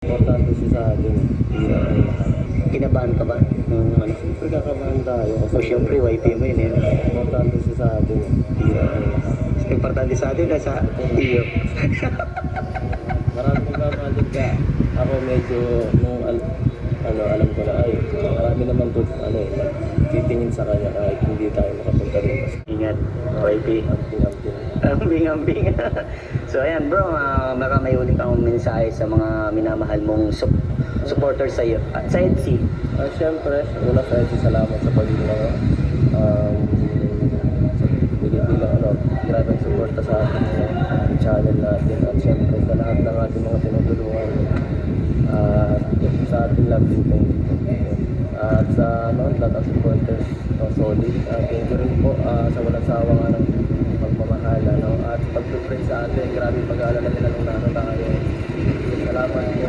Importante siya sa atin. Hindi na tayo lahat. Kinabahan ka ba? Nung ano? Siyempre kakabahan tayo. O syempre, YP mo yun eh. Importante siya sa atin. Hindi na tayo lahat. Importante sa atin na sa iyo. Marami nagmamalit ka. Ako medyo, nung alam ko na ay, marami naman to, titingin sa kanya kahit hindi tayo makapunta rin. Ingat, YP. Amping-amping. Ambing-ambing. So ayan bro, baka may ulit akong mensahe sa mga minamahal mong supporters sa iyo. Sa EDC. Siyempre, una sa EDC, salamat sa pagiging grabe ang suporta sa ating channel natin. At siyempre, sa lahat ng ating mga tinutulungan. Sa ating love din kayo. At sa lahat ng supporters, solid. Thank you rin po sa walang sawa nga ng pagmamahal. At pag-pray sa atin, grabe pag-aalala nila nung tayo. Salamat po.